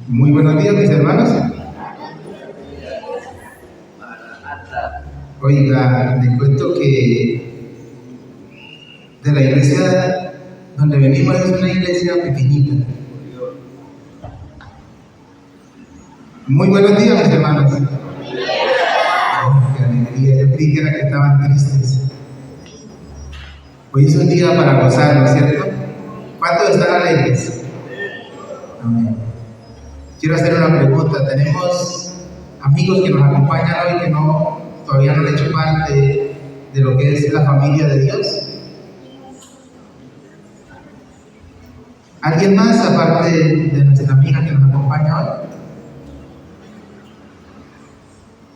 Muy buenos días, mis hermanos. Oiga, les cuento que de la iglesia donde venimos es una iglesia pequeñita. Muy buenos días, mis hermanos. Qué alegría, yo creí que era que estaban tristes. Hoy es un día para gozar, ¿no es cierto? ¿Cuántos están alegres? Amén. Quiero hacer una pregunta. Tenemos amigos que nos acompañan hoy que todavía no han hecho parte de lo que es la familia de Dios. ¿Alguien más aparte de nuestra amiga que nos acompaña hoy?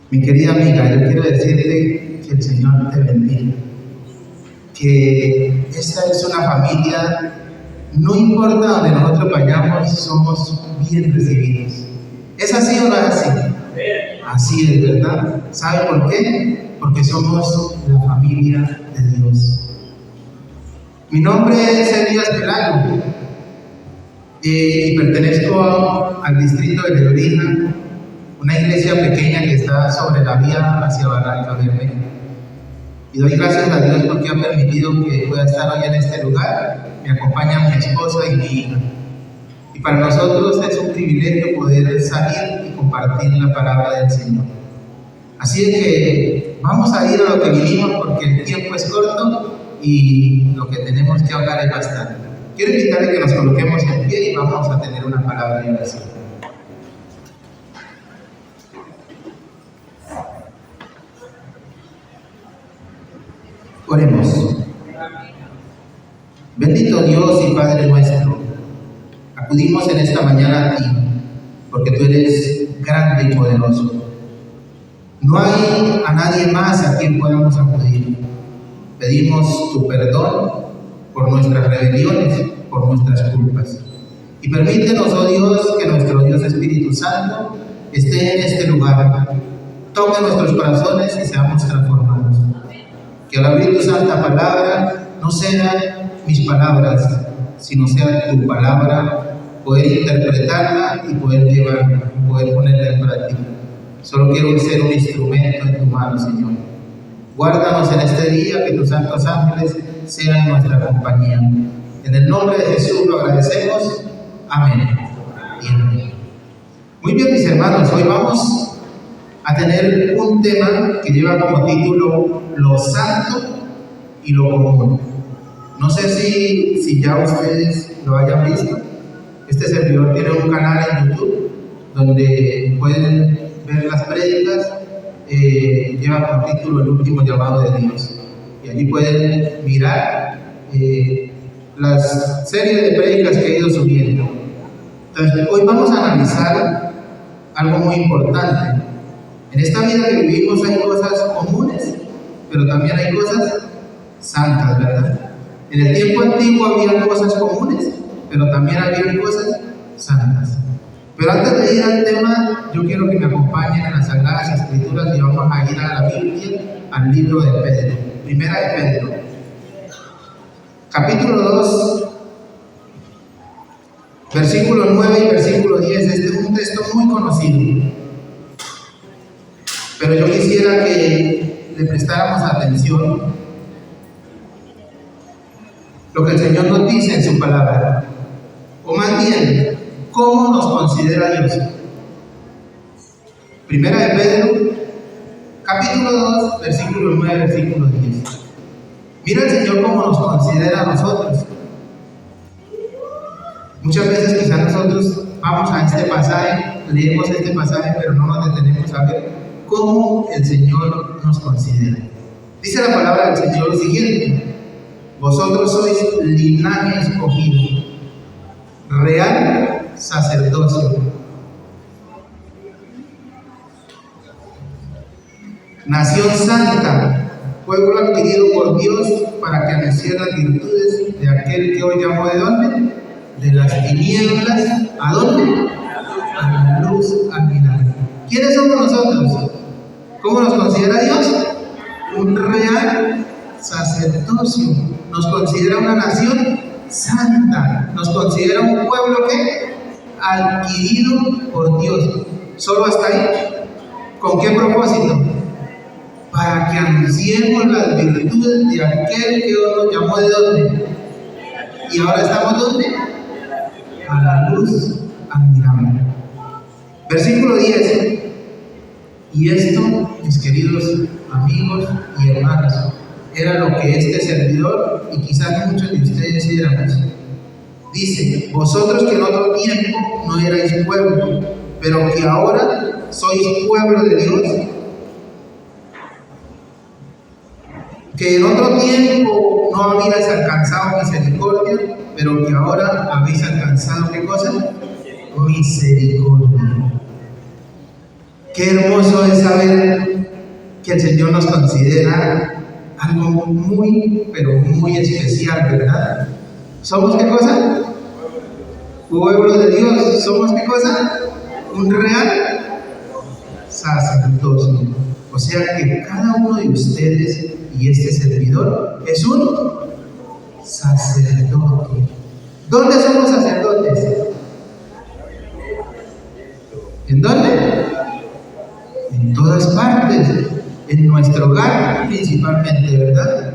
Mi querida amiga, yo quiero decirle que el Señor te bendiga, que esta es una familia, no importa donde nosotros vayamos, somos bien recibidos. ¿Es así o no es así? Así es, ¿verdad? ¿Sabe por qué? Porque somos la familia de Dios. Mi nombre es Elías Pelayo y pertenezco al distrito de Lebrija, una iglesia pequeña que está sobre la vía hacia Barranca Bermeja. Y doy gracias a Dios porque ha permitido que pueda estar hoy en este lugar. Me acompaña mi esposa y mi hija. Y para nosotros es un privilegio poder salir y compartir la palabra del Señor. Así es que vamos a ir a lo que vinimos porque el tiempo es corto y lo que tenemos que hablar es bastante. Quiero invitarle que nos coloquemos en pie y vamos a tener una palabra de oración. Oremos. Bendito Dios y Padre nuestro, acudimos en esta mañana a ti, porque tú eres grande y poderoso. No hay a nadie más a quien podamos acudir. Pedimos tu perdón por nuestras rebeliones, por nuestras culpas. Y permítenos, oh Dios, que nuestro Dios Espíritu Santo esté en este lugar, toque nuestros corazones y seamos transformados. Que al abrir tu santa palabra no sean mis palabras, sino sea tu palabra, poder interpretarla y poder llevarla, y poder ponerla en práctica. Solo quiero ser un instrumento en tu mano, Señor. Guárdanos en este día, que tus santos ángeles sean nuestra compañía. En el nombre de Jesús lo agradecemos. Amén. Y amén. Muy bien, mis hermanos, hoy vamos a tener un tema que lleva como título Lo Santo y lo Común. No sé si ya ustedes lo hayan visto. Este servidor tiene un canal en YouTube donde pueden ver las prédicas. Lleva como título El Último Llamado de Dios. Y allí pueden mirar las series de prédicas que he ido subiendo. Entonces, hoy vamos a analizar algo muy importante. En esta vida que vivimos hay cosas comunes, pero también hay cosas santas, ¿verdad? En el tiempo antiguo había cosas comunes, pero también había cosas santas. Pero antes de ir al tema, yo quiero que me acompañen en las Sagradas Escrituras y vamos a ir a la Biblia, al libro de Pedro. Primera de Pedro, capítulo 2, versículo 9 y versículo 10. Este es un texto muy conocido, pero yo quisiera que le prestáramos atención lo que el Señor nos dice en su palabra, o más bien, cómo nos considera Dios. Primera de Pedro, capítulo 2, versículo 9, versículo 10. Mira el Señor cómo nos considera a nosotros. Muchas veces quizás nosotros vamos a este pasaje, leemos este pasaje, pero no nos detenemos a ver cómo el Señor nos considera. Dice la palabra del Señor lo siguiente: vosotros sois linaje escogido, real sacerdocio, nación santa, pueblo adquirido por Dios, para que anunciara las virtudes de aquel que hoy llamó ¿de dónde? De las tinieblas, ¿a dónde? A la luz admirable. ¿Quiénes somos nosotros? ¿Cómo nos considera Dios? Un real sacerdocio. Nos considera una nación santa. Nos considera un pueblo que adquirido por Dios. Solo hasta ahí. ¿Con qué propósito? Para que anunciemos las virtudes de aquel que Dios nos llamó de dónde. Y ahora estamos ¿dónde? A la luz admirable. Versículo 10. Y esto, mis queridos amigos y hermanos, era lo que este servidor y quizás muchos de ustedes éramos. Dice: vosotros que en otro tiempo no erais pueblo, pero que ahora sois pueblo de Dios. Que en otro tiempo no habíais alcanzado misericordia, pero que ahora habéis alcanzado ¿qué cosa? Misericordia. Qué hermoso es saber que el Señor nos considera algo muy, pero muy especial, ¿verdad? ¿Somos qué cosa? Pueblo de Dios. ¿Somos qué cosa? Un real sacerdocio. O sea que cada uno de ustedes y este servidor es un sacerdote. ¿Dónde somos sacerdotes? ¿En dónde? En todas partes. En nuestro hogar principalmente, ¿verdad?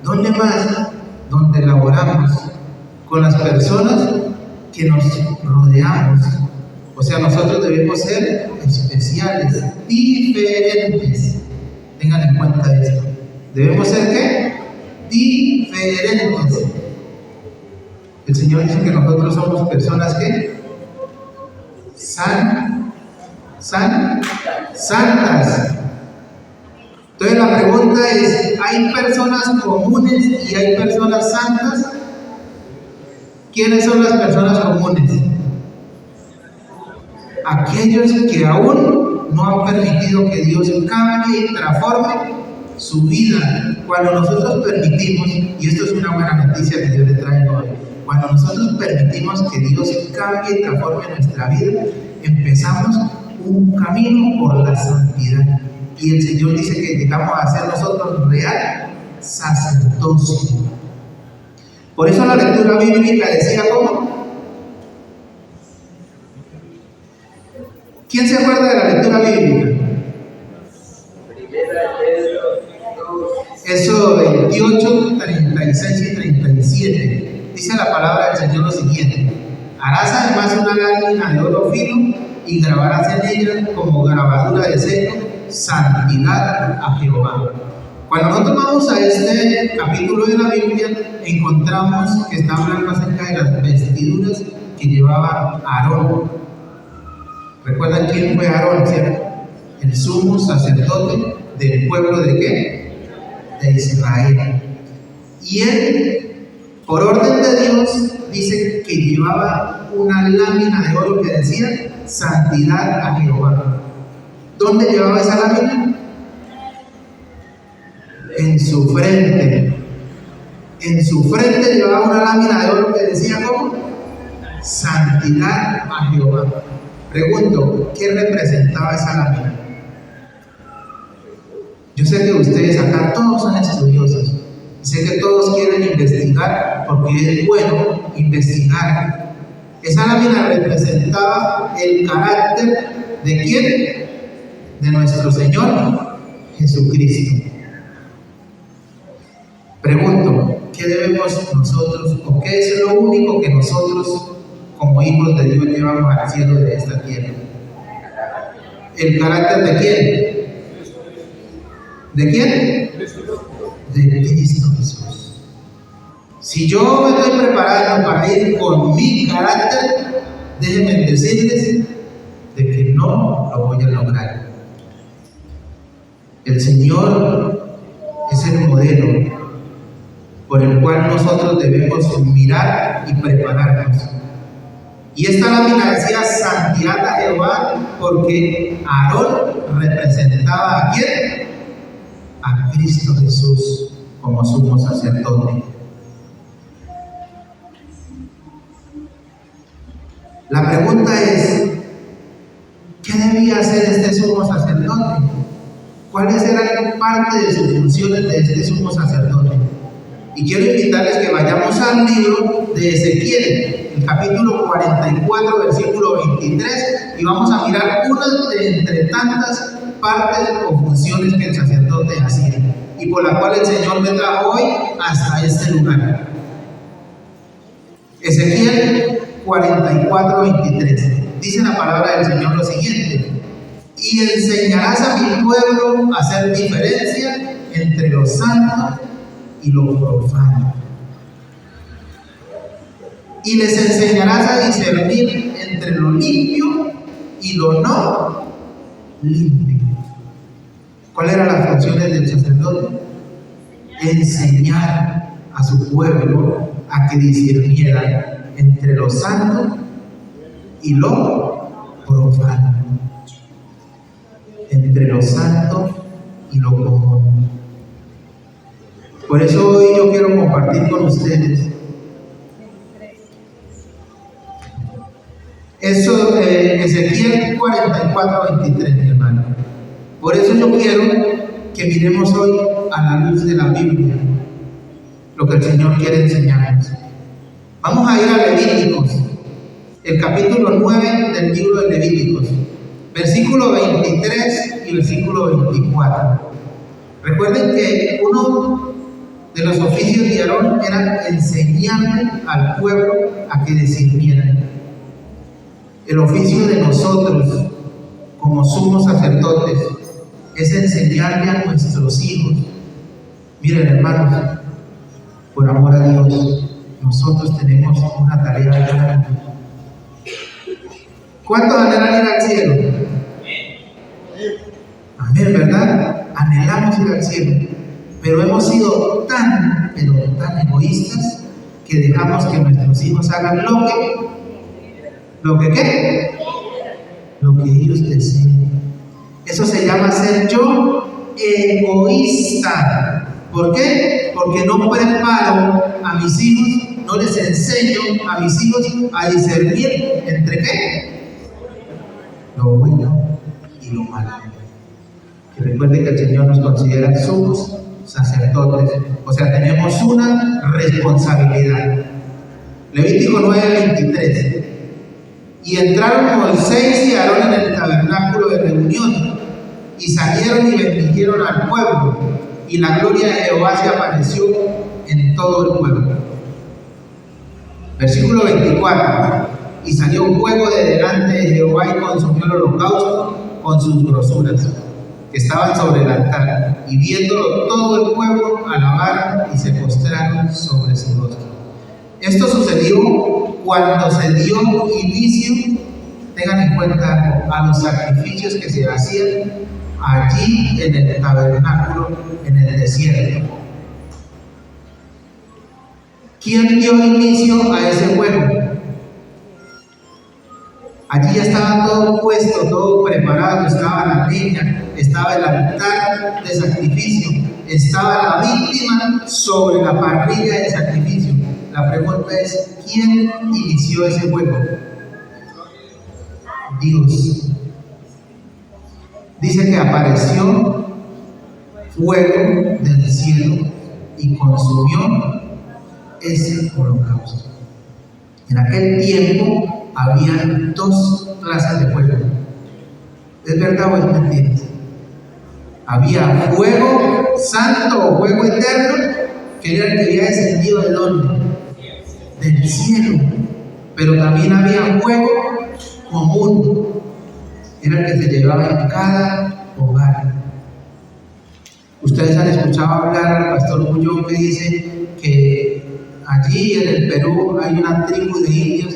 ¿Dónde más? Donde laboramos con las personas que nos rodeamos. O sea, nosotros debemos ser especiales, diferentes. Tengan en cuenta esto. ¿Debemos ser qué? Diferentes. El Señor dice que nosotros somos personas que santas. Entonces la pregunta es, ¿hay personas comunes y hay personas santas? ¿Quiénes son las personas comunes? Aquellos que aún no han permitido que Dios cambie y transforme su vida. Cuando nosotros permitimos, y esto es una buena noticia que Dios le trae hoy, cuando nosotros permitimos que Dios cambie y transforme nuestra vida, empezamos un camino por la santidad. Y el Señor dice que llegamos a ser nosotros real sacerdocio. Por eso la lectura bíblica decía ¿cómo? ¿Quién se acuerda de la lectura bíblica? Eso 28, 36 y 37. Dice la palabra del Señor lo siguiente: harás además una lámina de oro fino y grabarás en ella como grabadura de sello santidad a Jehová. Cuando nosotros vamos a este capítulo de la Biblia, encontramos que está hablando acerca de las vestiduras que llevaba Aarón. ¿Recuerdan quién fue Aarón, cierto? El sumo sacerdote del pueblo de ¿qué? De Israel. Y él, por orden de Dios, dice que llevaba una lámina de oro que decía santidad a Jehová. ¿Dónde llevaba esa lámina? En su frente. En su frente llevaba una lámina de oro que decía ¿cómo? Santidad a Jehová. Pregunto, ¿qué representaba esa lámina? Yo sé que ustedes acá todos son estudiosos. Sé que todos quieren investigar porque es bueno investigar. Esa lámina representaba el carácter ¿de quién? De nuestro Señor Jesucristo. Pregunto, ¿qué debemos nosotros o qué es lo único que nosotros como hijos de Dios llevamos al cielo de esta tierra? ¿El carácter de quién? ¿De quién? De Cristo Jesús. Si yo me estoy preparando para ir con mi carácter, déjenme decirles de que no lo voy a lograr. El Señor es el modelo por el cual nosotros debemos mirar y prepararnos. Y esta lámina decía santidad a Jehová porque Aarón representaba ¿a quién? A Cristo Jesús como sumo sacerdote. La pregunta es, ¿qué debía hacer este sumo sacerdote? ¿Cuáles eran parte de sus funciones de este sumo sacerdote? Y quiero invitarles que vayamos al libro de Ezequiel. el capítulo 44, versículo 23, y vamos a mirar una de entre tantas partes o funciones que el sacerdote hacía, y por la cual el Señor me trajo hoy hasta este lugar. Ezequiel 44, 23. Dice la palabra del Señor lo siguiente: y enseñarás a mi pueblo a hacer diferencia entre lo santo y lo profano. Y les enseñarás a discernir entre lo limpio y lo no limpio. ¿Cuáles eran las funciones del sacerdote? Enseñar a su pueblo a que discerniera entre lo santo y lo profano, entre lo santo y lo común. Por eso hoy yo quiero compartir con ustedes eso, Ezequiel 44, 23, mi hermano. Por eso yo quiero que miremos hoy a la luz de la Biblia lo que el Señor quiere enseñarnos. Vamos a ir a Levíticos, el capítulo 9 del libro de Levíticos, versículo 23 y versículo 24. Recuerden que uno de los oficios de Aarón era enseñarle al pueblo a que discernieran. El oficio de nosotros, como sumos sacerdotes, es enseñarle a nuestros hijos. Miren, hermanos, por amor a Dios, nosotros tenemos una tarea grande. ¿Cuántos anhelan ir al cielo? Amén, ¿verdad? Anhelamos ir al cielo, pero hemos sido tan egoístas que dejamos que nuestros hijos hagan lo que ellos deseen. Eso se llama ser yo egoísta. ¿Por qué? Porque no preparo a mis hijos, no les enseño a mis hijos a discernir entre ¿qué? Lo bueno y lo malo. Que recuerden que el Señor nos considera sumos sacerdotes, o sea, tenemos una responsabilidad. Levítico 9, 23. Y entraron Moisés y Aarón en el tabernáculo de reunión, y salieron y bendijeron al pueblo, y la gloria de Jehová se apareció en todo el pueblo. Versículo 24. Y salió un fuego de delante de Jehová y consumió el holocausto con sus grosuras que estaban sobre el altar, y viéndolo todo el pueblo alabaron y se postraron sobre su rostro. Esto sucedió cuando se dio inicio, tengan en cuenta, a los sacrificios que se hacían allí en el tabernáculo, en el desierto. ¿Quién dio inicio a ese fuego? Allí ya estaba todo puesto, todo preparado, estaba la leña, estaba el altar de sacrificio, estaba la víctima sobre la parrilla de sacrificio. La pregunta es, ¿quién inició ese fuego? Dios. Dice que apareció fuego del cielo y consumió ese holocausto. En aquel tiempo había dos clases de fuego. ¿Es verdad o es mentira? Había fuego santo o fuego eterno, que era el que había descendido ¿de dónde? Del cielo. Pero también había fuego común, era el que se llevaba en cada hogar. Ustedes han escuchado hablar al pastor Muñoz que dice que allí en el Perú hay una tribu de indios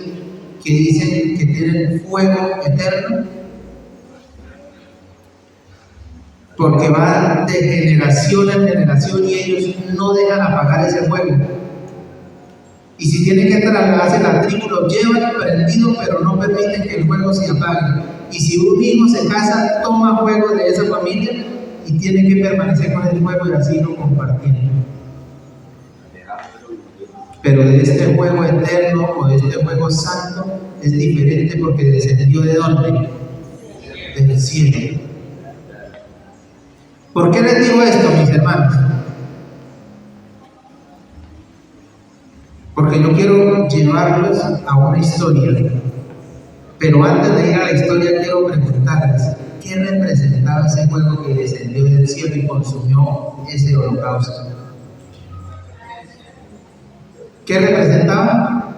que dicen que tienen fuego eterno, porque van de generación en generación y ellos no dejan apagar ese fuego. Y si tienen que trasladarse la tribu, lo llevan prendido, pero no permiten que el fuego se apague. Y si un hijo se casa, toma fuego de esa familia y tiene que permanecer con el fuego y así lo compartiendo. Pero de este fuego eterno o de este fuego santo es diferente porque descendió ¿de dónde? Del cielo. ¿Por qué les digo esto, mis hermanos? porque yo quiero llevarlos a una historia. Pero antes de ir a la historia quiero preguntarles, ¿qué representaba ese fuego que descendió del cielo y consumió ese holocausto? ¿Qué representaba?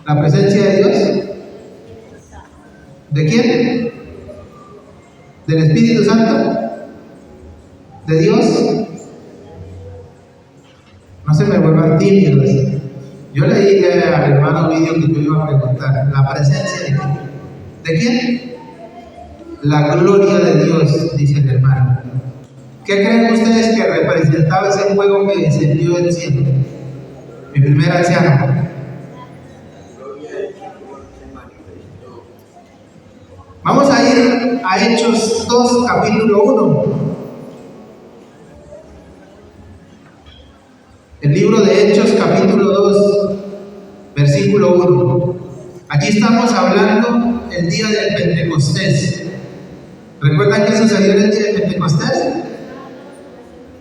¿La presencia de Dios? ¿De quién? ¿Del Espíritu Santo? ¿De Dios? No se me vuelvan tímidos. Yo le dije al hermano Vídeo que yo iba a preguntar, ¿la presencia de quién? ¿De quién? La gloria de Dios, dice el hermano. ¿Qué creen ustedes que representaba ese fuego que descendió del cielo? Mi primer anciano. Vamos a ir a Hechos 2, capítulo 1. El libro de Hechos, capítulo 2, versículo 1. Allí estamos hablando el día del Pentecostés. ¿Recuerdan qué sucedió en el día del Pentecostés?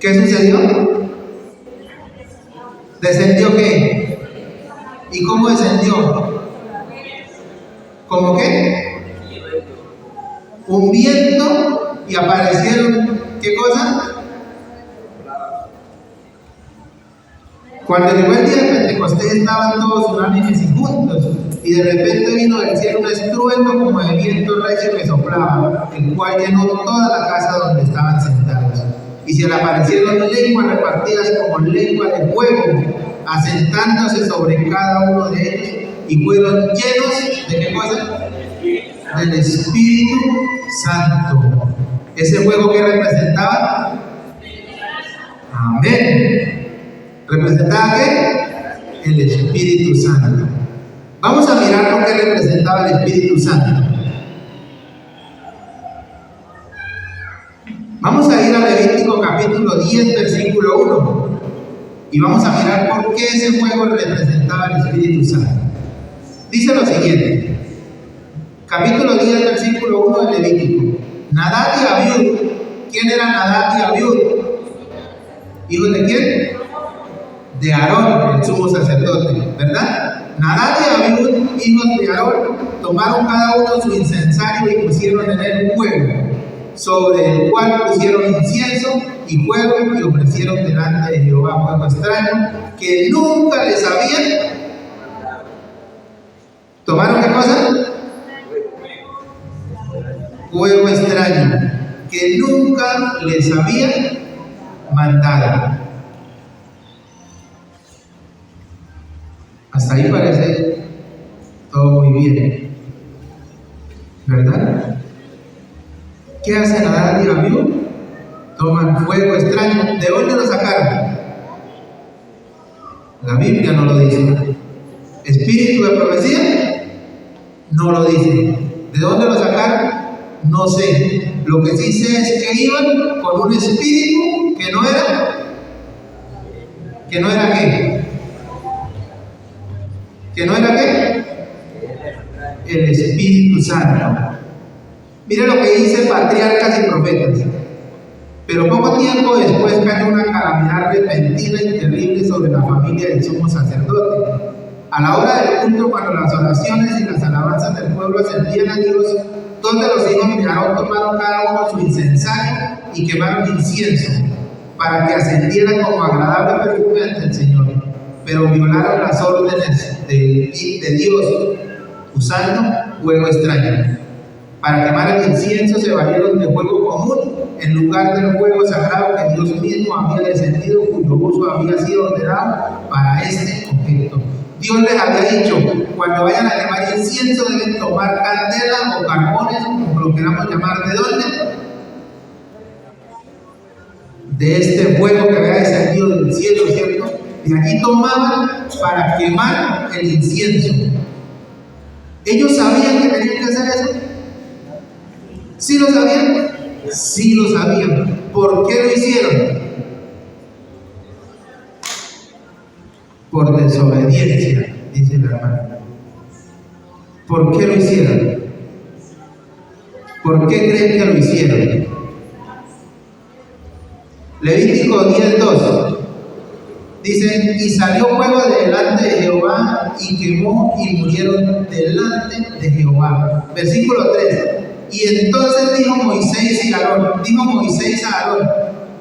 ¿Qué sucedió? ¿Descendió qué? ¿Y cómo descendió? ¿Cómo qué? Un viento y aparecieron, ¿qué cosa? Cuando llegó el día de Pentecostés estaban todos unánimes y juntos, y de repente vino del cielo un estruendo como de viento recio que soplaba, el cual llenó toda la casa donde estaban sentados. Y se le aparecieron lenguas repartidas como lenguas de fuego, asentándose sobre cada uno de ellos, y fueron llenos ¿de qué cosa? Del Espíritu Santo. ¿Ese fuego que representaba? Amén. ¿Representaba qué? El Espíritu Santo. Vamos a mirar lo que representaba el Espíritu Santo. Vamos a ir a Levítico capítulo 10, versículo 1. Y vamos a mirar por qué ese fuego representaba el Espíritu Santo. Dice lo siguiente. Capítulo 10, versículo 1 de Levítico. Nadab y Abiud. ¿Quién era Nadab y Abiud? ¿Hijos de quién? De Aarón, el sumo sacerdote, ¿verdad? Nadab y Abiud, hijos de Aarón, tomaron cada uno su incensario y pusieron en él fuego, sobre el cual pusieron incienso y fuego y ofrecieron delante de Jehová fuego extraño que nunca les habían. ¿Tomaron qué cosa? Fuego extraño que nunca les habían mandado. Hasta ahí parece todo muy bien, ¿verdad? ¿Qué hacen Nadab y Abiud? Toman fuego extraño. ¿De dónde lo sacaron? La Biblia no lo dice. ¿Espíritu de profecía? No lo dice. ¿De dónde lo sacaron? No sé. Lo que sí sé es que iban con un espíritu que no era. ¿Que no era qué? ¿Que no era qué? El Espíritu Santo. Mire lo que dice Patriarcas y Profetas. Pero poco tiempo después cayó una calamidad repentina y terrible sobre la familia del sumo sacerdote. A la hora del culto, cuando las oraciones y las alabanzas del pueblo ascendían a Dios, dos de los hijos de Aarón tomaron cada uno su incensario y quemaron incienso, para que ascendiera como agradable perfume ante el Señor. Pero violaron las órdenes de Dios, usando fuego extraño. Para quemar el incienso se valieron de fuego común en lugar del fuego sagrado que Dios mismo había descendido, cuyo uso había sido ordenado para este objeto. Dios les había dicho, cuando vayan a quemar incienso deben tomar candela o carbones, como lo queramos llamar. ¿De dónde? De este fuego que había descendido del cielo, ¿cierto? De aquí tomaban para quemar el incienso. ¿Ellos sabían que tenían que hacer eso? ¿Sí lo sabían? Sí lo sabían. ¿Por qué lo hicieron? Por desobediencia, dice la hermana. ¿Por qué lo hicieron? ¿Por qué creen que lo hicieron? Levítico 10:2. Dice, y salió fuego de delante de Jehová y quemó y murieron delante de Jehová. Versículo 3. Y entonces dijo Moisés a Aarón,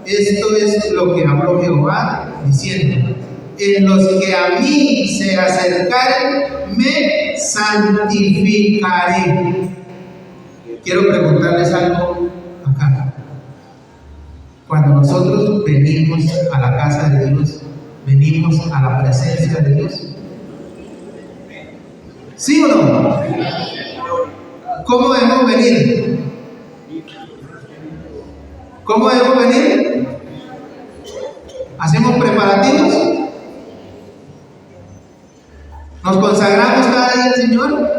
esto es lo que habló Jehová, diciendo, en los que a mí se acercaren, me santificaré. Quiero preguntarles algo acá. Cuando nosotros venimos a la casa de Dios, venimos a la presencia de Dios, ¿sí o no? ¿Cómo debemos venir? ¿Cómo debemos venir? ¿Hacemos preparativos? ¿Nos consagramos cada día al Señor?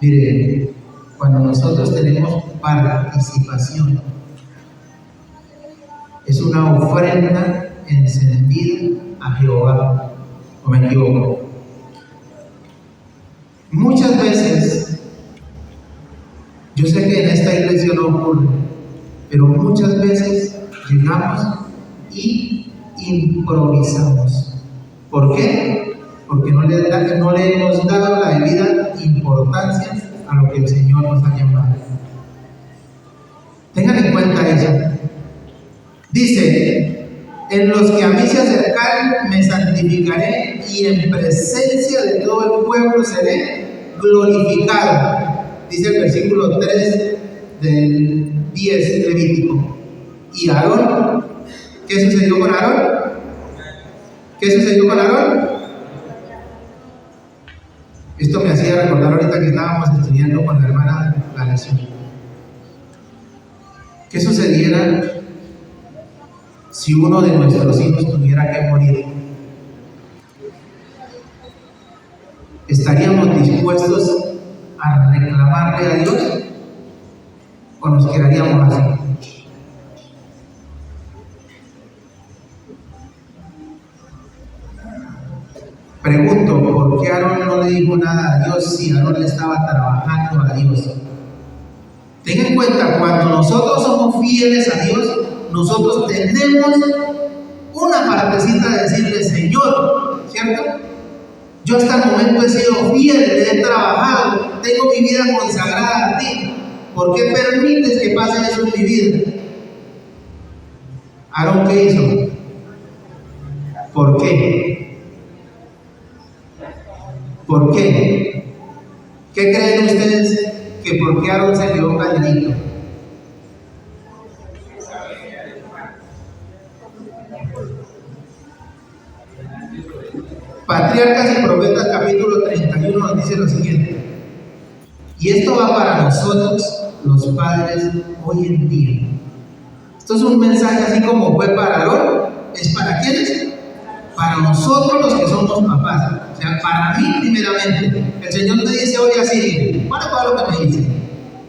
Mire, cuando nosotros tenemos participación, es una ofrenda encendida a Jehová. ¿O me equivoco? Muchas veces, yo sé que en esta iglesia no ocurre, pero muchas veces llegamos y improvisamos. ¿Por qué? Porque no le hemos dado la debida importancia a lo que el Señor nos ha llamado. Tengan en cuenta eso. Dice, en los que a mí se acercaren me santificaré y en presencia de todo el pueblo seré glorificado. Dice el versículo 3 del 10 Levítico. Y Aarón, ¿qué sucedió con Aarón? ¿Qué sucedió con Aarón? Esto me hacía recordar ahorita que estábamos estudiando con la hermana la lección. ¿Qué sucediera si uno de nuestros hijos tuviera que morir? ¿Estaríamos dispuestos a reclamarle a Dios o nos quedaríamos así? Pregunto, ¿por qué Aarón no le dijo nada a Dios si Aarón le estaba trabajando a Dios? Ten en cuenta, cuando nosotros somos fieles a Dios, nosotros tenemos una partecita de decirle, Señor, ¿cierto? Yo hasta el momento he sido fiel, he trabajado, tengo mi vida consagrada a ti. ¿Por qué permites que pase eso en mi vida? ¿Aarón qué hizo? ¿Por qué? ¿Por qué? ¿Qué creen ustedes que por qué Aarón se quedó calladito? Patriarcas y Profetas capítulo 31 nos dice lo siguiente. Y esto va para nosotros, los padres, hoy en día. Esto es un mensaje así como fue para Aarón. ¿Es para quiénes? Para nosotros los que somos papás. O sea, para mí primeramente. El Señor me dice hoy así, ¿cuál es lo que me dice?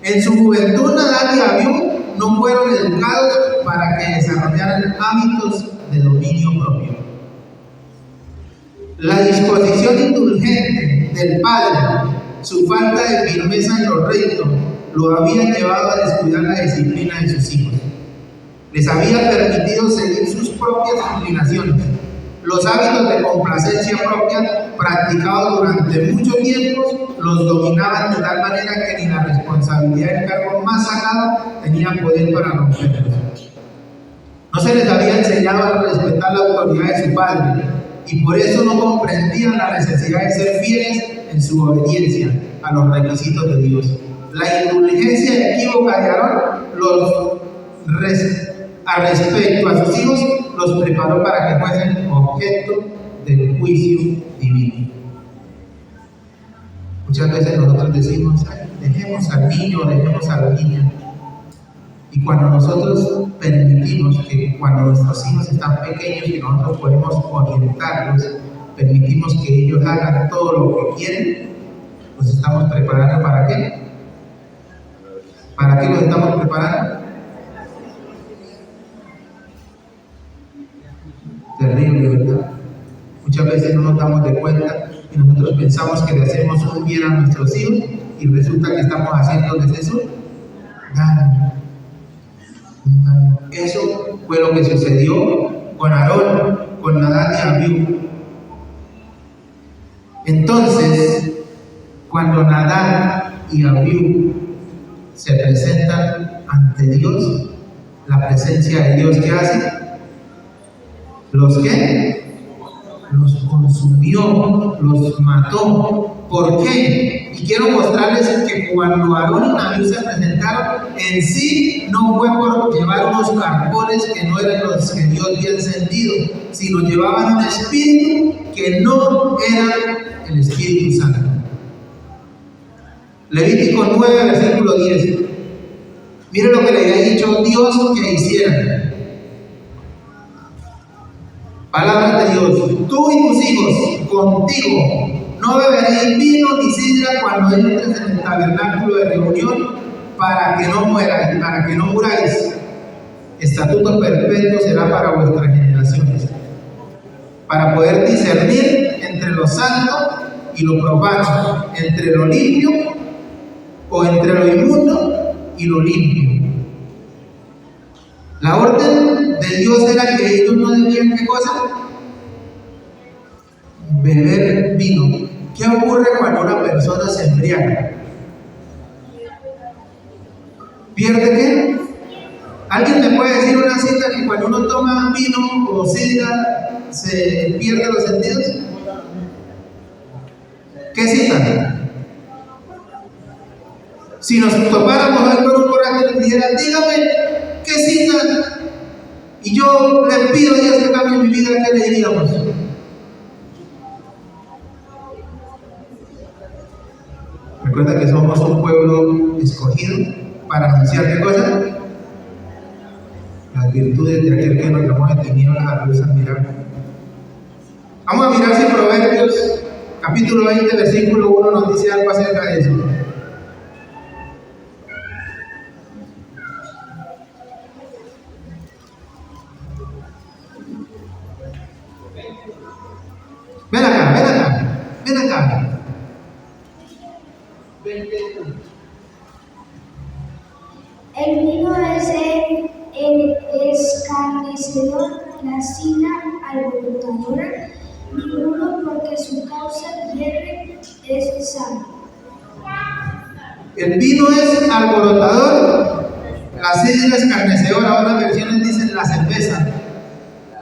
En su juventud Nadab y Abiú no fueron educados para que desarrollaran hábitos de dominio propio. La disposición indulgente del padre, su falta de firmeza en los ritos, lo había llevado a descuidar la disciplina de sus hijos. Les había permitido seguir sus propias inclinaciones. Los hábitos de complacencia propia, practicados durante mucho tiempo, los dominaban de tal manera que ni la responsabilidad del cargo más sagrado tenía poder para romperlos. No se les había enseñado a respetar la autoridad de su padre, y por eso no comprendían la necesidad de ser fieles en su obediencia a los requisitos de Dios. La indulgencia equívoca de Aarón respecto a sus hijos los preparó para que fuesen objeto del juicio divino. Muchas veces nosotros decimos, dejemos al niño, dejemos a la niña. Y cuando nosotros permitimos que cuando nuestros hijos están pequeños y nosotros podemos orientarlos, permitimos que ellos hagan todo lo que quieren, los estamos preparando ¿para qué? ¿Para qué los estamos preparando? Terrible, ¿verdad? Muchas veces no nos damos de cuenta y nosotros pensamos que le hacemos un bien a nuestros hijos y resulta que estamos haciéndoles eso daño. lo que sucedió con Aarón, con Nadab y Abiú. Entonces, cuando Nadab y Abiú se presentan ante Dios, la presencia de Dios, ¿qué hace? ¿Los qué? Los consumió, los mató. ¿Por qué? Y quiero mostrarles que cuando Aarón y Nadab se presentaron, en sí no fue por llevar unos carbones que no eran los que Dios había encendido, sino llevaban un espíritu que no era el Espíritu Santo. Levítico 9, versículo 10. Mire lo que le había dicho Dios que hicieran. Palabra de Dios: tú y tus hijos contigo no beberéis vino ni sidra cuando entres en el tabernáculo de reunión, para que no mueráis, para que no muráis. Estatuto perpetuo será para vuestras generaciones, para poder discernir entre lo santo y lo profano, entre lo limpio o entre lo inmundo y lo limpio. La orden de Dios era que ellos no debían, ¿qué cosa? Beber vino. ¿Qué ocurre cuando una persona se embriaga? ¿Pierde qué? ¿Alguien me puede decir una cita que cuando uno toma vino o sidra se pierde los sentidos? ¿Qué cita? Si nos topáramos hoy con un borracho y nos dijera, dígame, ¿qué cita? Y yo le pido a Dios que cambie mi vida, ¿qué le diríamos? Recuerda que somos un pueblo escogido para anunciar ¿qué cosa? Las virtudes de aquel que nos llamó de tinieblas a luz admirable. Vamos a mirar si Proverbios capítulo 20, versículo 1 nos dice algo acerca de eso. Ven acá. El vino es el escarnecedor, la sidra alborotadora, ninguno porque su causa hierve es sano. El vino es alborotador, la sidra escarnecedora. Otras versiones dicen la cerveza.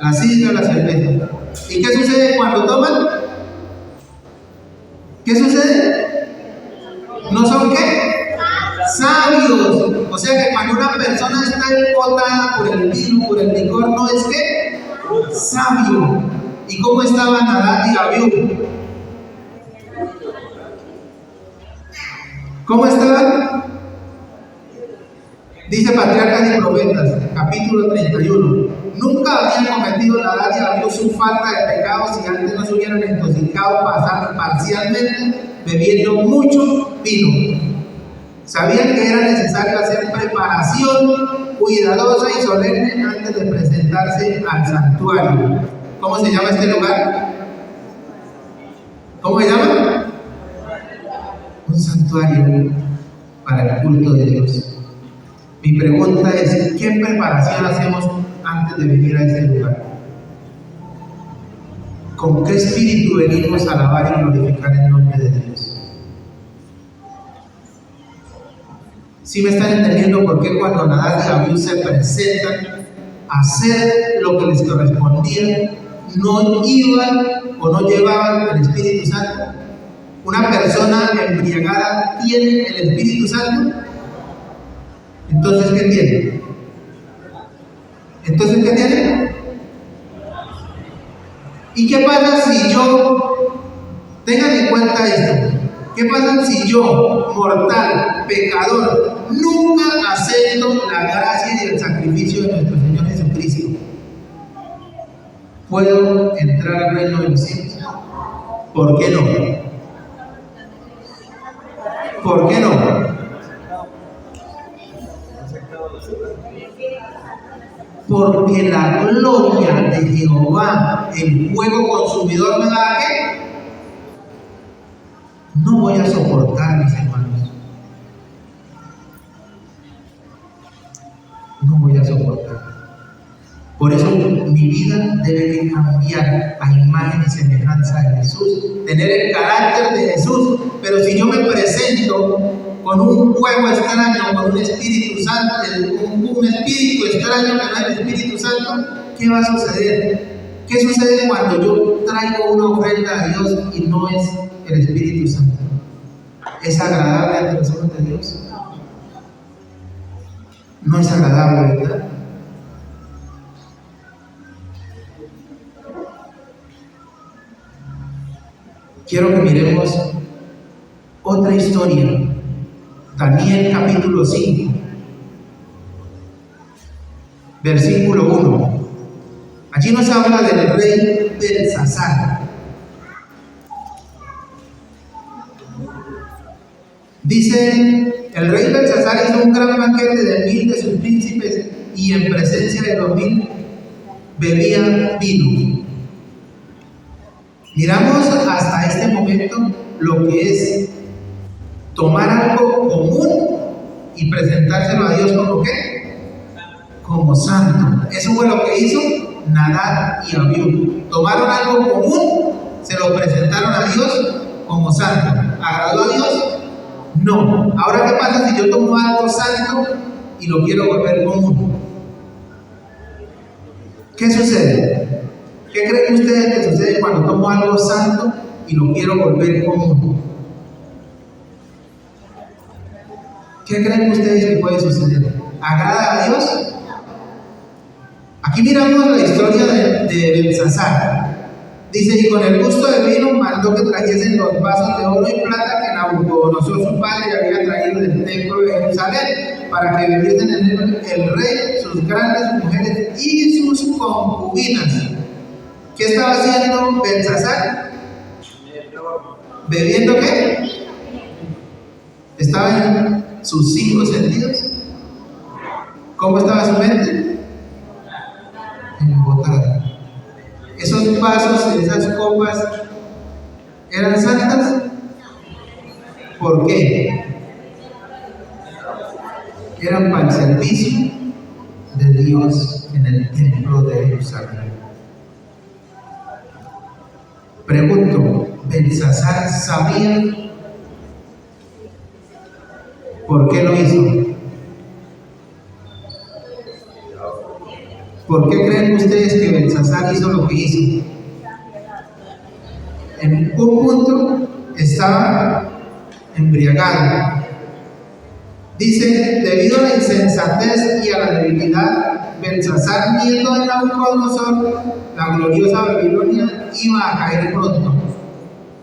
La sidra, la cerveza. ¿Y qué sucede cuando toman? ¿Qué sucede? ¿No son qué? Sabios. O sea que cuando una persona está embotada por el vino, por el licor, ¿no es qué? Sabio. ¿Y cómo estaban Nadab y Abiú? ¿Cómo estaban? Dice Patriarcas y Profetas, capítulo 31. Nunca habían cometido Nadab y Abiú su falta de pecado si antes no se hubieran intoxicado parcialmente bebiendo mucho vino. Sabían que era necesario hacer preparación cuidadosa y solemne antes de presentarse al santuario. ¿Cómo se llama este lugar? ¿Cómo se llama? Un santuario para el culto de Dios. Mi pregunta es, ¿qué preparación hacemos antes de venir a ese lugar? ¿Con qué espíritu venimos a alabar y glorificar el nombre de Dios? ¿Sí me están entendiendo por qué cuando Nadab y Abiú se presentan a hacer lo que les correspondía, no iban o no llevaban el Espíritu Santo? ¿Una persona embriagada tiene el Espíritu Santo? Entonces, ¿qué tiene? ¿Y qué pasa si yo, tengan en cuenta esto, qué pasa si yo, mortal, pecador, nunca acepto la gracia y el sacrificio de nuestro Señor Jesucristo? ¿Puedo entrar al reino de los cielos? ¿Por qué no? ¿Por qué no? Porque la gloria de Jehová, el fuego consumidor, me da ¿qué? No voy a soportar, mis hermanos. No voy a soportar. Por eso mi vida debe de cambiar a imagen y semejanza de Jesús, tener el carácter de Jesús. Pero si yo me presento con un fuego extraño, con un Espíritu Santo, un espíritu extraño que no es el Espíritu Santo, ¿qué va a suceder? ¿Qué sucede cuando yo traigo una ofrenda a Dios y no es el Espíritu Santo? ¿Es agradable ante los ojos de Dios? No es agradable, ¿verdad? Quiero que miremos otra historia. Daniel capítulo 5, versículo 1. Allí nos habla del rey Belsasar. Dice, el rey Belsasar hizo un gran banquete de 1000 de sus príncipes y en presencia de 2000 bebían vino. Miramos hasta este momento lo que es tomar algo común y presentárselo a Dios como ¿qué? Como santo. Eso fue lo que hizo Nadab y Abiú. Tomaron algo común, se lo presentaron a Dios como santo. ¿Agradó a Dios? No. Ahora, ¿qué pasa si yo tomo algo santo y lo quiero volver común? ¿Qué sucede? ¿Qué creen ustedes que sucede cuando tomo algo santo y lo quiero volver común? ¿Qué creen ustedes que puede suceder? ¿Agrada a Dios? Aquí miramos la historia de Belsasar. Dice, y con el gusto de vino mandó que trajesen los vasos de oro y plata que Nabucodonosor su padre había traído del templo de Jerusalén, para que bebiesen en él el rey, sus grandes mujeres y sus concubinas. ¿Qué estaba haciendo Belsasar? ¿Bebiendo qué? ¿Estaba en sus 5 sentidos? ¿Cómo estaba su mente? Embotada. Esos vasos, esas copas, ¿eran santas? ¿Por qué? Eran para el servicio de Dios en el templo de Jerusalén. Pregunto, ¿Belsasar sabía por qué lo hizo? ¿Por qué creen ustedes que Belsasar hizo lo que hizo? En un punto estaba embriagado. Dice, debido a la insensatez y a la debilidad, Belsasar, nieto de Nabucodonosor, la gloriosa Babilonia, iba a caer pronto.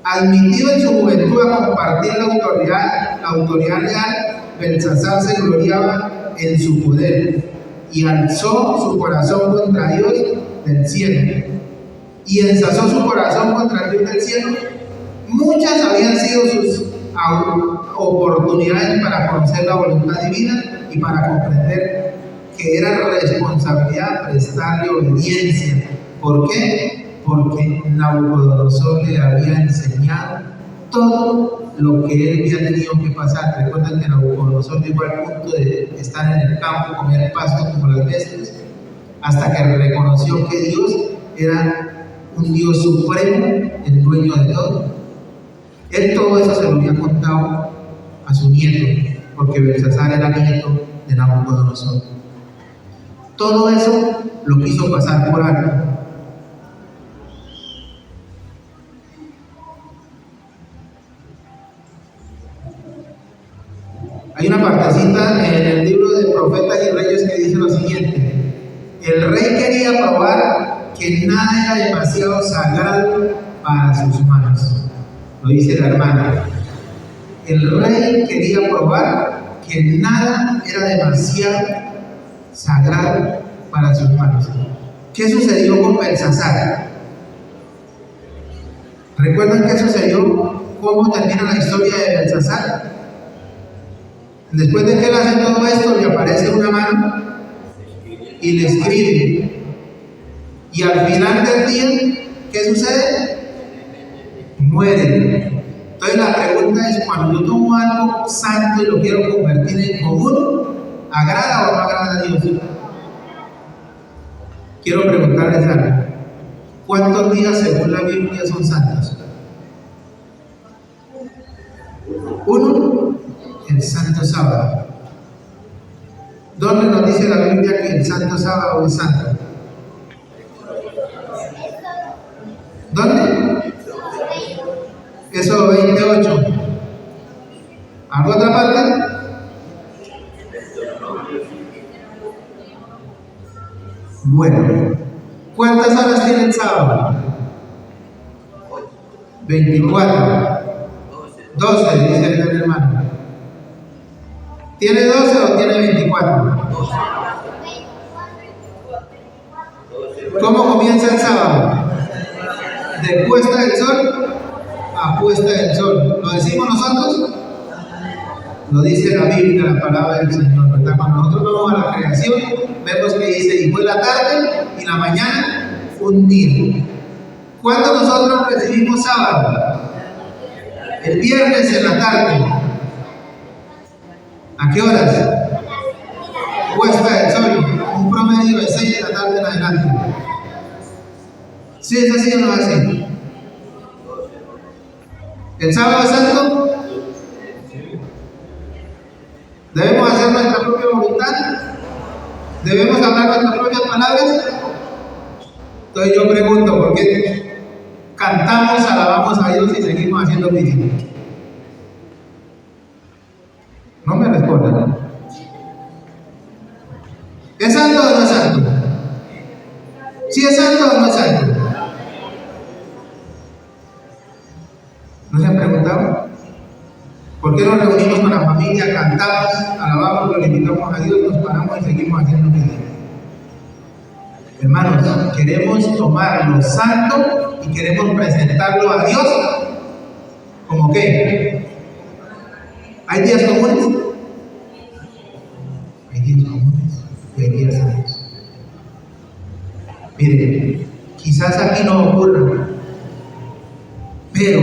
Admitido en su juventud a compartir la autoridad real, Belsasar se gloriaba en su poder y alzó su corazón contra Dios del cielo. Y ensazó su corazón contra Dios del cielo. Muchas habían sido sus oportunidades para conocer la voluntad divina y para comprender que era responsabilidad prestarle obediencia. ¿Por qué? Porque Nabucodonosor le había enseñado todo lo que él había tenido que pasar. Recuerden que Nabucodonosor llegó al punto de estar en el campo, comer pasto como las bestias, hasta que reconoció que Dios era un Dios supremo, el dueño de todo. Él todo eso se lo había contado a su nieto, porque Belsasar era nieto de Nabucodonosor. Todo eso lo quiso pasar por alto. Hay una partecita en el libro de Profetas y Reyes que dice lo siguiente: el rey quería probar que nada era demasiado sagrado para sus manos. Lo dice la hermana. El rey quería probar que nada era demasiado sagrado para sus manos. ¿Qué sucedió con Belsasar? ¿Recuerdan qué sucedió? ¿Cómo termina la historia de Belsasar? Después de que él hace todo esto, le aparece una mano y le escribe. Y al final del día, ¿qué sucede? Muere. Entonces la pregunta es, cuando yo tomo algo santo y lo quiero convertir en común, ¿agrada o no agrada a Dios? quiero preguntarles algo. ¿Cuántos días según la Biblia son santos? Uno, el santo sábado. ¿Dónde nos dice la Biblia que el santo sábado es santo? ¿Dónde? Éxodo 28. ¿Alguna otra parte? Bueno, ¿cuántas horas tiene el sábado? 24. 12, dice el hermano. ¿Tiene 12 o tiene 24? ¿Cómo comienza el sábado? De puesta del sol a puesta del sol. ¿Lo decimos nosotros? Lo dice la Biblia, la palabra del Señor, ¿verdad? Cuando nosotros vamos a la creación, vemos que dice, y fue la tarde y la mañana un día. ¿Cuándo nosotros recibimos sábado? El viernes en la tarde. ¿A qué horas? Puesta del sol, un promedio de 6 de la tarde en adelante. ¿Sí es así o no es así? ¿El sábado es santo? ¿Debemos hacer nuestra propia voluntad? ¿Debemos hablar nuestras propias palabras? Entonces yo pregunto, ¿por qué cantamos, alabamos a Dios y seguimos haciendo oficio? No me respondan. ¿Es santo o no es santo? ¿Sí es santo o no es santo? ¿No se han preguntado? ¿Por qué nos reunimos con la familia, cantamos, alabamos, glorificamos a Dios, nos paramos y seguimos haciendo oficio? Hermanos, queremos tomar lo santo y queremos presentarlo a Dios. ¿Cómo qué? ¿Hay días comunes? Hay días comunes y hay días santos. Miren, quizás aquí no ocurra, pero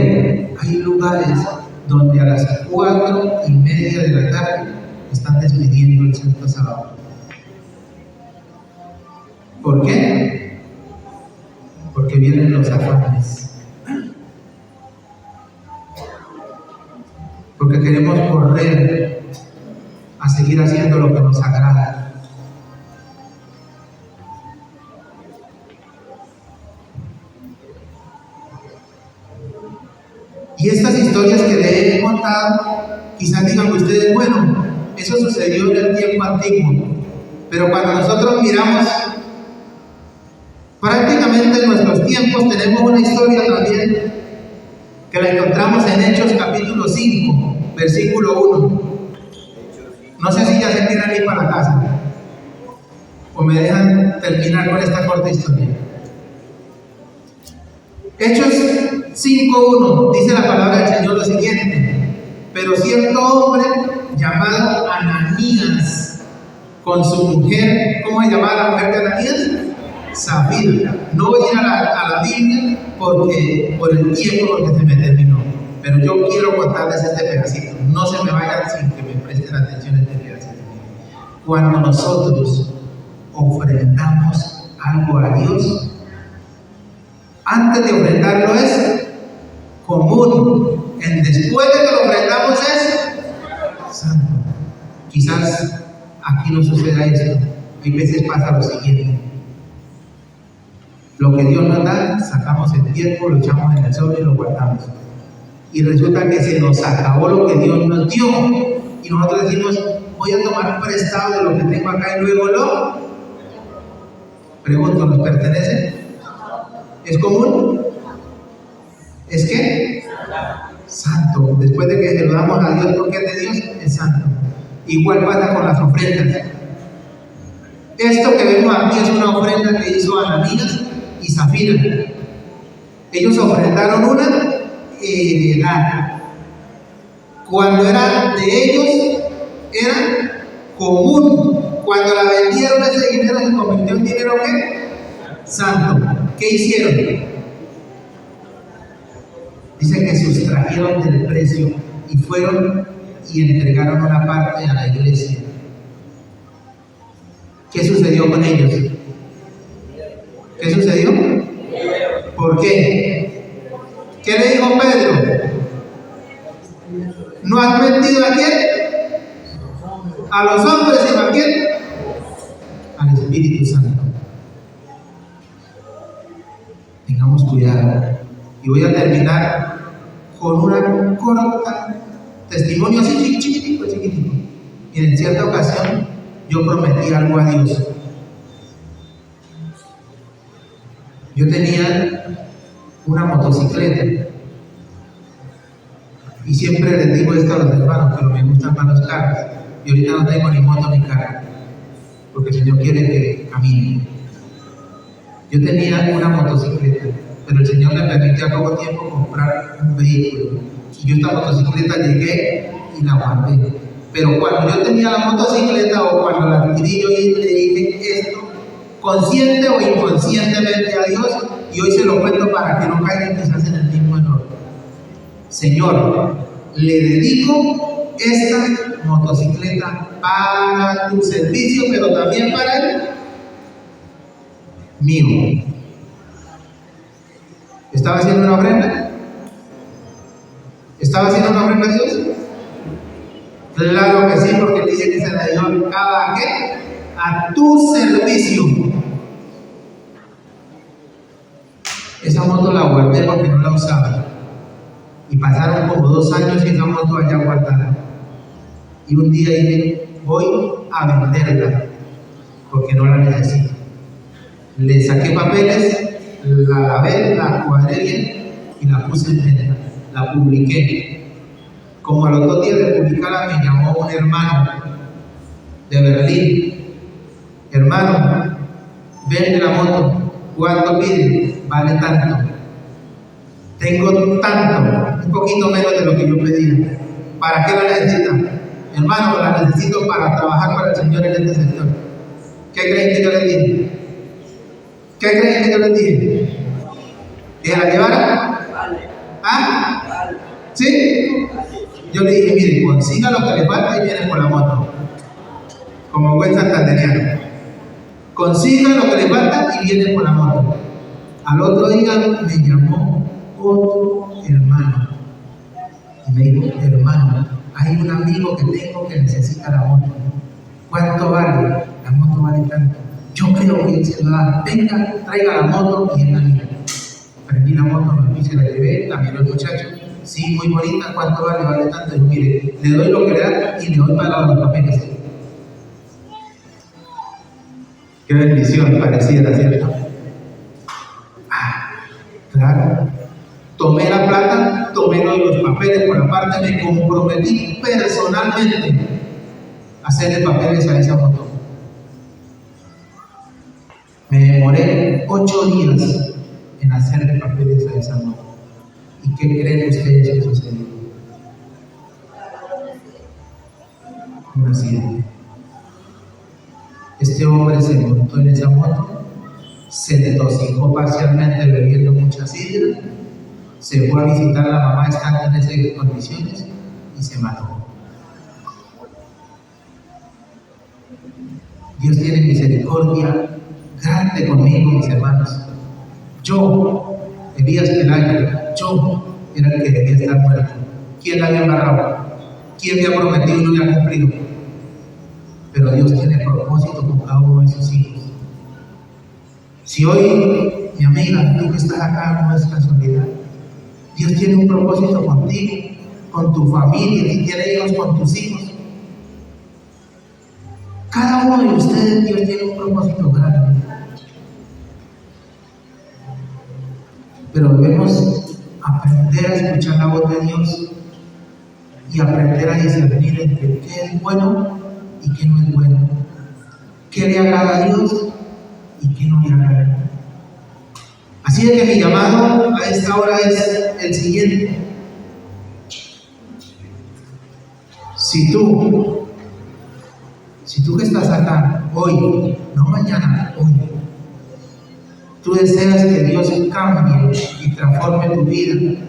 hay lugares donde a las 4:30 de la tarde están despidiendo el santo sábado. ¿Por qué? Porque vienen los afanes. Porque queremos correr a seguir haciendo lo que nos agrada. Y estas historias que les he contado, quizás digan ustedes, bueno, eso sucedió en el tiempo antiguo, pero cuando nosotros miramos prácticamente en nuestros tiempos, tenemos una historia también que la encontramos en Hechos capítulo 5, versículo 1. No sé si ya se quieren ir para la casa o me dejan terminar con esta corta historia. Hechos 5:1 dice la palabra del Señor lo siguiente: pero cierto hombre llamado Ananías, con su mujer, ¿cómo se llamaba la mujer de Ananías? Zafira. No voy a ir a la Biblia porque por el tiempo, porque se me terminó, pero yo quiero contarles este pedacito. No se me vayan sin que me presten atención a este pedacito. Cuando nosotros ofrendamos algo a Dios, antes de ofrendarlo es común, después de que lo ofrendamos es santo. Quizás aquí no suceda esto. Hay veces pasa lo siguiente: lo que Dios nos da, sacamos el tiempo, lo echamos en el sobre y lo guardamos. Y resulta que se nos acabó lo que Dios nos dio. Y nosotros decimos, voy a tomar prestado de lo que tengo acá y luego lo pregunto, ¿nos pertenece? ¿Es común? ¿Es qué? Santo. Después de que se lo damos a Dios porque es de Dios, es santo. Igual pasa con las ofrendas. Esto que vemos aquí es una ofrenda que hizo Ananías y Zafira. Ellos ofrendaron una heredad. Cuando era de ellos, era común. Cuando la vendieron, ese dinero se convirtió en dinero ¿qué? Santo. ¿Qué hicieron? Dice que sustrajeron del precio y fueron y entregaron una parte a la iglesia. ¿Qué sucedió con ellos? ¿Qué sucedió? ¿Por qué? ¿Qué le dijo Pedro? ¿No has mentido a quién? A los hombres, sino a quién? Al Espíritu Santo. Tengamos cuidado. Y voy a terminar con una corta testimonio así chiquitico. Y en cierta ocasión yo prometí algo a Dios. Yo tenía una motocicleta y siempre les digo esto a los hermanos, pero me gustan más los carros. Y ahorita no tengo ni moto ni carro, porque el Señor quiere que camine. Yo tenía una motocicleta, pero el Señor me permitió a poco tiempo comprar un vehículo. Y yo esta motocicleta llegué y la guardé. Pero cuando yo tenía la motocicleta o cuando la adquirí, yo le dije esto, consciente o inconscientemente a Dios, y hoy se lo cuento para que no caigan quizás en el mismo error. Señor, le dedico esta motocicleta para tu servicio, pero también para el mío. ¿Estaba haciendo una ofrenda? ¿Estaba haciendo una ofrenda a Dios? Claro que sí, porque le dice que se la dio cada qué, a tu servicio. Esa moto la guardé porque no la usaba. Y pasaron como 2 años y esa moto allá guardada. Y un día dije, voy a venderla porque no la necesito. Le saqué papeles, la lavé, la cuadré bien y la puse en venta. La publiqué. Como a los 2 días de publicarla me llamó un hermano de Berlín. Hermano, vende la moto. ¿Cuánto pide? Vale tanto. Tengo tanto, un poquito menos de lo que yo pedía. ¿Para qué la necesita? Hermano, la necesito para trabajar para el Señor en este sector. ¿Qué creen que yo les dije? ¿Qué creen que yo les dije? ¿Que la llevara? ¿Ah? ¿Sí? Yo le dije, mire, consiga lo que le falta y viene por la moto. Como buen santandereano. Consiga lo que le falta y viene por la moto. Al otro día me llamó otro hermano y me dijo, hermano, hay un amigo que tengo que necesita la moto. ¿Cuánto vale? La moto vale tanto. Yo creo que él se lo da. Venga, traiga la moto y él la mira. Prendí la moto, me se la llevé, la miró el muchacho. Sí, muy bonita, ¿cuánto vale? Vale tanto. Y mire, le doy lo que le da y le doy para los papeles. Qué bendición pareciera, ¿cierto? Claro. Tomé la plata, tomé los papeles por aparte, me comprometí personalmente a hacerle papeles a esa moto. Me demoré 8 días en hacerle papeles a esa moto. ¿Y qué creen ustedes que sucedió? Un accidente. Este hombre se montó en esa moto, se desintoxicó parcialmente bebiendo mucha sidra, se fue a visitar a la mamá estando en esas condiciones y se mató. Dios tiene misericordia grande conmigo, mis hermanos. Yo, Elías Pelayo, yo era el que debía estar muerto. ¿Quién la había embarrado? ¿Quién me ha prometido y no me ha cumplido? Pero Dios tiene propósito con cada uno de sus hijos. Si hoy, mi amiga, tú que estás acá, no es casualidad. Dios tiene un propósito contigo, con tu familia, si tiene hijos, con tus hijos. Cada uno de ustedes, Dios tiene un propósito grande. Pero debemos aprender a escuchar la voz de Dios y aprender a discernir entre qué es bueno y qué no es bueno, qué le agrada a Dios y qué no le agrada. Así es que mi llamado a esta hora es el siguiente. Si tú que estás acá hoy, no mañana, hoy, tú deseas que Dios cambie y transforme tu vida,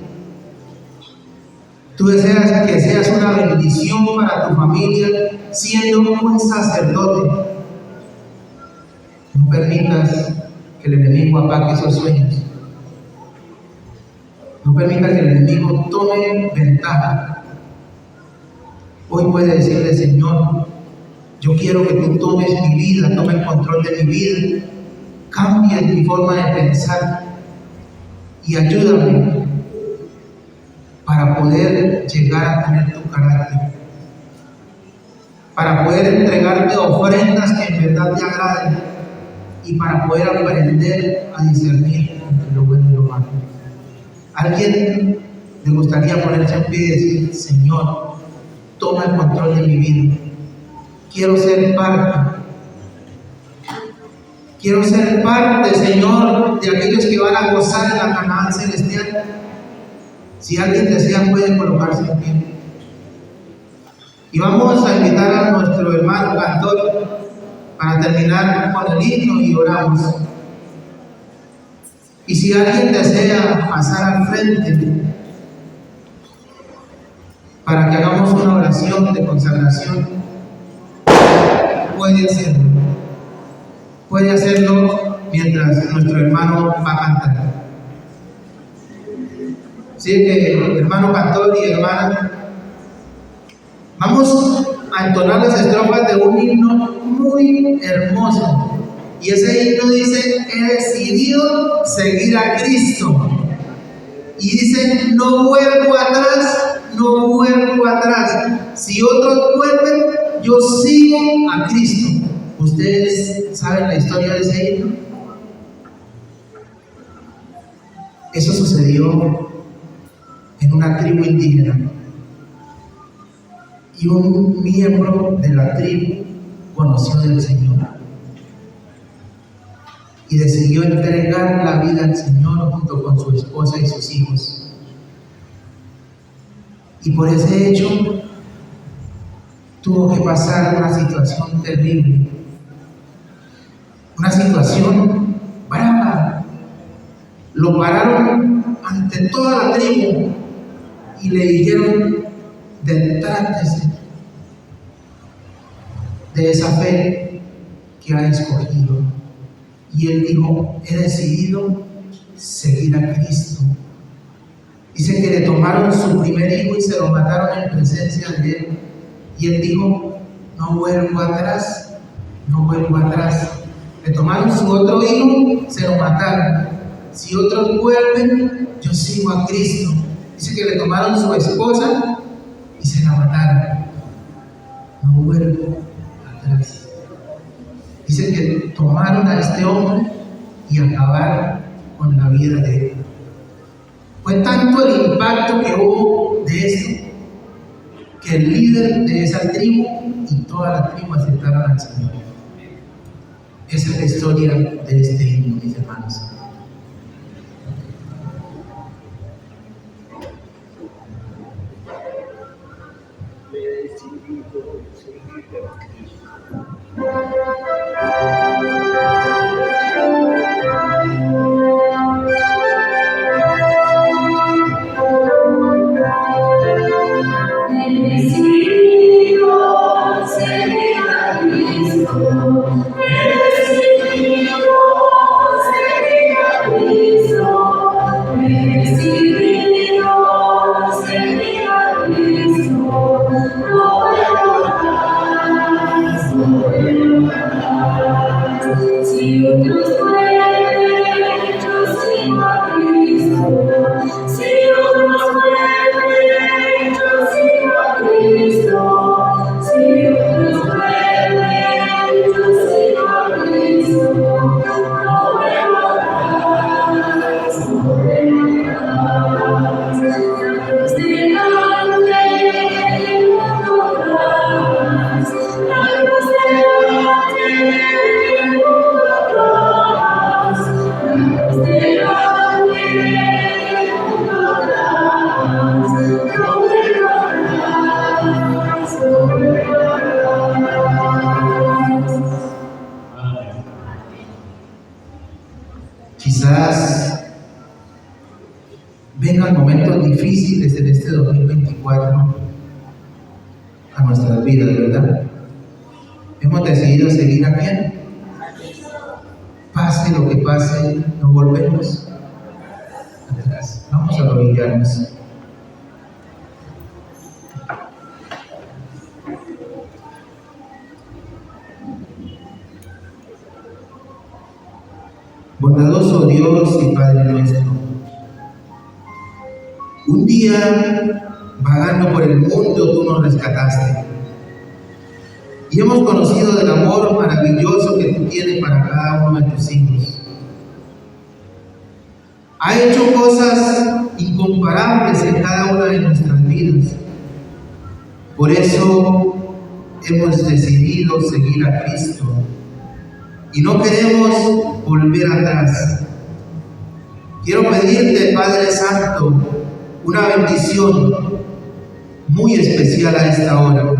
tú deseas que seas una bendición para tu familia siendo un sacerdote, no permitas que el enemigo apague esos sueños. No permita que el enemigo tome ventaja. Hoy puede decirle: Señor, yo quiero que tú tomes mi vida, tome el control de mi vida, cambies mi forma de pensar y ayúdame para poder llegar a tener tu carácter, para poder entregarte ofrendas que en verdad te agraden y para poder aprender a discernir entre lo bueno y lo malo. ¿Alguien le gustaría ponerse en pie y decir: Señor, toma el control de mi vida? Quiero ser parte. Quiero ser parte, Señor, de aquellos que van a gozar en la Canaán celestial. Si alguien desea, puede colocarse en pie. Y vamos a invitar a nuestro hermano cantor para terminar con el himno y oramos. Y si alguien desea pasar al frente para que hagamos una oración de consagración, puede hacerlo. Puede hacerlo mientras nuestro hermano va a cantar. Así que, hermano cantor y hermana, vamos a entonar las estrofas de un himno muy hermoso. Y ese himno dice: he decidido seguir a Cristo. Y dice: no vuelvo atrás, no vuelvo atrás. Si otros vuelven, yo sigo a Cristo. ¿Ustedes saben la historia de ese himno? Eso sucedió en una tribu indígena. Y un miembro de la tribu conoció del Señor y decidió entregar la vida al Señor junto con su esposa y sus hijos. Y por ese hecho tuvo que pasar una situación terrible, una situación brava. Lo pararon ante toda la tribu y le dijeron: detrátese de esa fe que ha escogido. Y él dijo: he decidido seguir a Cristo. Dice que le tomaron su primer hijo y se lo mataron en presencia de él. Y él dijo: no vuelvo atrás, no vuelvo atrás. Le tomaron su otro hijo, se lo mataron. Si otros vuelven, yo sigo a Cristo. Dice que le tomaron su esposa y se la mataron. No vuelvo atrás. Dice que tomaron a este hombre y acabaron con la vida de él. Fue tanto el impacto que hubo de esto, que el líder de esa tribu y toda la tribu aceptaron al Señor. Esa es la historia de este himno, mis hermanos. Quizás vengan momentos difíciles en este 2024 a nuestras vidas, ¿verdad? Hemos decidido seguir a quién. pase lo que pase, no volvemos atrás. Vamos a arrodillarnos. Bondadoso Dios y Padre nuestro, un día, vagando por el mundo, tú nos rescataste. Y hemos conocido del amor maravilloso que tú tienes para cada uno de tus hijos. Ha hecho cosas incomparables en cada una de nuestras vidas. Por eso hemos decidido seguir a Cristo. Y no queremos volver atrás. Quiero pedirte, Padre Santo, una bendición muy especial a esta hora.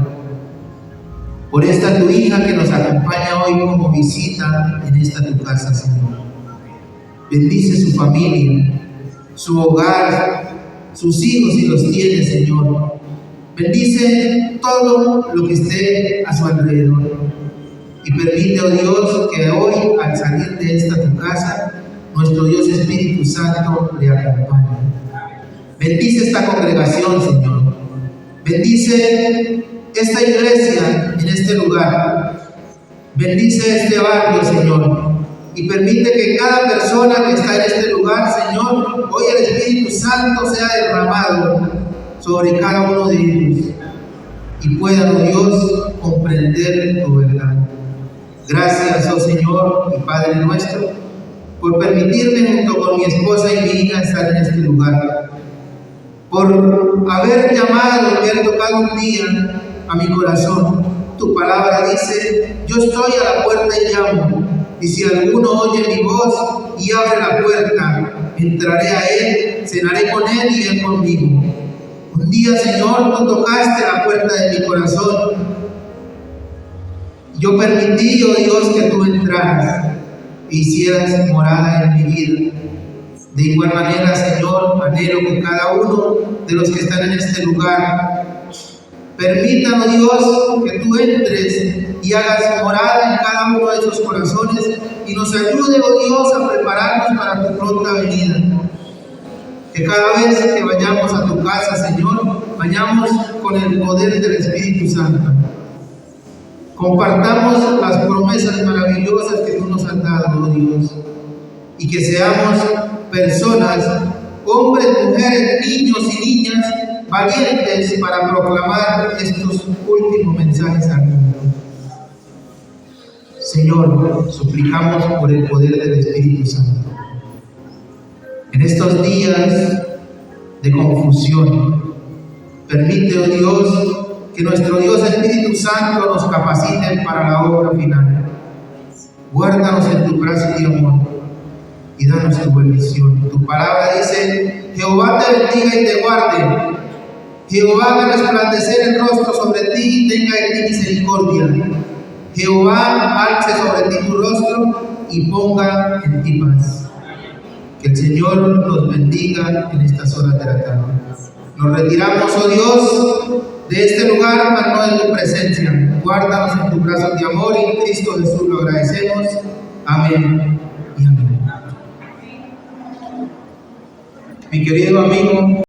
Por esta tu hija que nos acompaña hoy como visita en esta tu casa, Señor. Bendice su familia, su hogar, sus hijos si los tiene, Señor. Bendice todo lo que esté a su alrededor. Y permite, oh Dios, que hoy, al salir de esta tu casa, nuestro Dios Espíritu Santo le acompañe. Bendice esta congregación, Señor. Bendice esta iglesia en este lugar. Bendice este barrio, Señor. Y permite que cada persona que está en este lugar, Señor, hoy el Espíritu Santo sea derramado sobre cada uno de ellos. Y puedan, oh Dios, comprender tu verdad. Gracias, oh Señor y Padre nuestro, por permitirme junto con mi esposa y mi hija estar en este lugar. Por haber llamado y haber tocado un día a mi corazón. Tu palabra dice: yo estoy a la puerta y llamo, y si alguno oye mi voz y abre la puerta, entraré a él, cenaré con él y él conmigo. Un día, Señor, tú tocaste la puerta de mi corazón. Yo permití, oh Dios, que tú entraras e hicieras morada en mi vida. De igual manera, Señor, anhelo que cada uno de los que están en este lugar permitan, oh Dios, que tú entres y hagas morada en cada uno de esos corazones y nos ayude, oh Dios, a prepararnos para tu pronta venida. Que cada vez que vayamos a tu casa, Señor, vayamos con el poder del Espíritu Santo. Compartamos las promesas maravillosas que tú nos has dado, oh Dios, y que seamos personas, hombres, mujeres, niños y niñas, valientes para proclamar estos últimos mensajes al mundo. Señor, suplicamos por el poder del Espíritu Santo. En estos días de confusión, permite, oh Dios, que nuestro Dios Espíritu Santo nos capacite para la obra final. Guárdanos en tu brazo de amor y danos tu bendición. Tu palabra dice: Jehová te bendiga y te guarde. Jehová haga resplandecer el rostro sobre ti y tenga de ti misericordia. Jehová alce sobre ti tu rostro y ponga en ti paz. Que el Señor nos bendiga en estas horas de la tarde. Nos retiramos, oh Dios, de este lugar, mas no de tu presencia. Guárdanos en tu brazo de amor y en Cristo Jesús lo agradecemos. Amén y amén. Mi querido amigo,